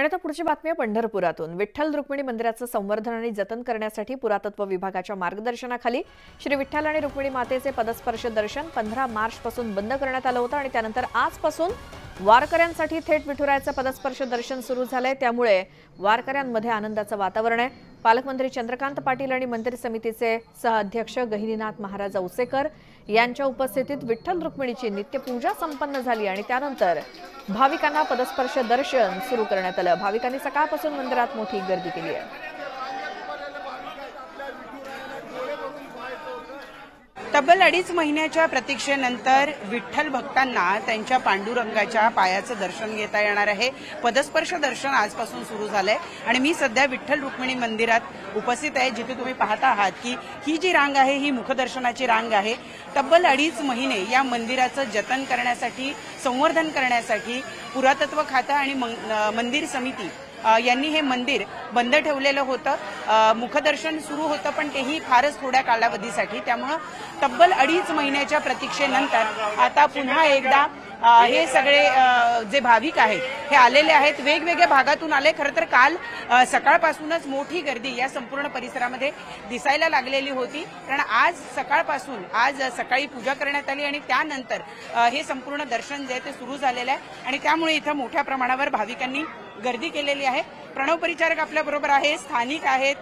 आणि आता पुढची बातमी आहे पंढरपुरातून। विठ्ठल रुक्मिणी मंदिराचं संवर्धन आणि जतन करण्यासाठी पुरातत्व विभागाच्या मार्गदर्शनाखाली श्री विठ्ठल आणि रुक्मिणी मातेचे पदस्पर्श दर्शन 15 मार्च पासून बंद करण्यात आलं होतं आणि त्यानंतर आजपासून वारकऱ्यांसाठी थेट विठुरायाचं पदस्पर्श दर्शन सुरू झालंय। त्यामुळे वारकऱ्यांमध्ये आनंदाचं वातावरण आहे। पालकमंत्री चंद्रकांत पाटील आणि मंदिर समितीचे सहअध्यक्ष गहिनीनाथ महाराज औसेकर यांच्या उपस्थितीत विठ्ठल रुक्मिणीची नित्यपूजा संपन्न झाली आणि त्यानंतर भाविकांना पदस्पर्श दर्शन सुरू करण्यात आलं। भाविकांनी सकाळपासून मंदिरात मोठी गर्दी केली आहे। तब्बल 2.5 महिन्याच्या प्रतीक्षेनंतर विठ्ठल भक्तांना त्यांच्या पांडुरंगाच्या पायाचं दर्शन घेता येणार आहे। पदस्पर्श दर्शन आजपासून सुरू झालंय आणि मी सध्या विठ्ठल रुक्मिणी मंदिरात उपस्थित आहे, जिथे तुम्ही पाहता आहात की ही जी रांग आहे ही मुखदर्शनाची रांग आहे। तब्बल 2.5 महिने या मंदिराचं जतन करण्यासाठी, संवर्धन करण्यासाठी पुरातत्व खातं आणि मंदिर समिती यांनी हे मंदिर बंद ठेवलेलं होतं। मुखदर्शन सुरू होतं पण तेही फारच थोड्या कालावधीसाठी। त्यामुळे तब्बल 2.5 महिन्याच्या प्रतीक्षेनंतर आता पुन्हा एकदा हे सगळे जे भाविक आहेत हे आलेले आहेत, वेगवेगळ्या भागातून आले। खरं तर काल सकाळपासूनच मोठी गर्दी या संपूर्ण परिसरामध्ये दिसायला लागलेली होती, कारण आज सकाळी पूजा करण्यात आली आणि त्यानंतर हे संपूर्ण दर्शन जे ते सुरू झालेलं आहे आणि त्यामुळे इथं मोठ्या प्रमाणावर भाविकांनी गर्दी केलेली आहे। प्रणव परिचारक आपल्या बरोबर आहे, स्थानिक आहेत,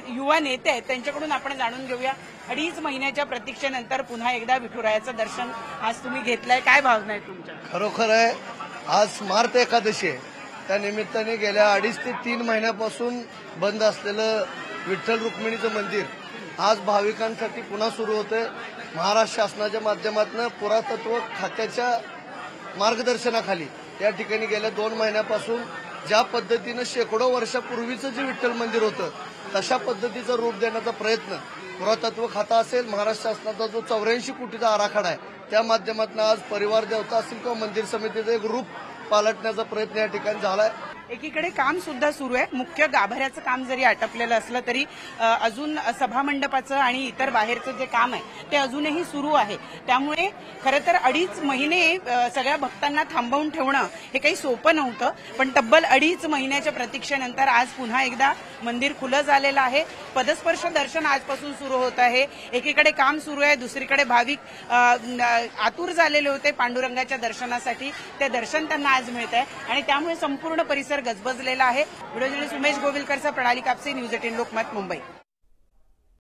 युवा नेते आहेत, त्यांच्याकडून आपण जाणून घेऊया। 2.5 महिन्याच्या प्रतीक्षेनंतर पुन्हा एकदा विठुरायाचं दर्शन आज तुम्ही घेतलंय, काय भावना आहे तुमच्या? खरोखर आहे, आज स्मार्त एकादशी आहे। त्या निमित्ताने गेल्या 2.5 ते 3 महिन्यापासून बंद असलेलं विठ्ठल रुक्मिणीचं मंदिर आज भाविकांसाठी पुन्हा सुरू होतंय। महाराष्ट्र शासनाच्या माध्यमातून पुरातत्व खात्याच्या मार्गदर्शनाखाली या ठिकाणी गेल्या 2 महिन्यापासून ज्या पद्धतीनं शेकडो वर्षापूर्वीचं जे विठ्ठल मंदिर होतं तशा पद्धतीचं रूप देण्याचा प्रयत्न पुरातत्व खाता असेल, महाराष्ट्र शासनाचा जो 84 कोटीचा आराखडा आहे त्या माध्यमातून आज परिवार देवता असेल किंवा मंदिर समितीचं एक रूप पालटण्याचा प्रयत्न या ठिकाणी झालाय। एकीकडे काम सुद्धा सुरू आहे। मुख्य गाभाऱ्याचं काम जरी आटपलेलं असलं तरी अजून सभा मंडपाचं आणि इतर बाहेरचं जे काम आहे ते अजूनही सुरू आहे। त्यामुळे खरं तर 2.5 महिने सगळ्या भक्तांना थांबवून ठेवणं हे काही सोपं नव्हतं, पण तब्बल 2.5 महिन्याच्या प्रतीक्षेनंतर आज पुन्हा एकदा मंदिर खुलं झालेलं आहे। पदस्पर्श दर्शन आजपासून सुरू होत आहे। एकीकडे काम सुरू आहे, दुसरीकडे भाविक आतुर झालेले होते पांडुरंगाच्या दर्शनासाठी, ते दर्शन त्यांना आज मिळत आहे आणि त्यामुळे संपूर्ण परिसर गजबजलेला आहे। व्हिडिओ जर्नलिस्ट उमेश गोविलकरचा, प्रणाली कापसे, न्यूज 18 लोकमत, मुंबई।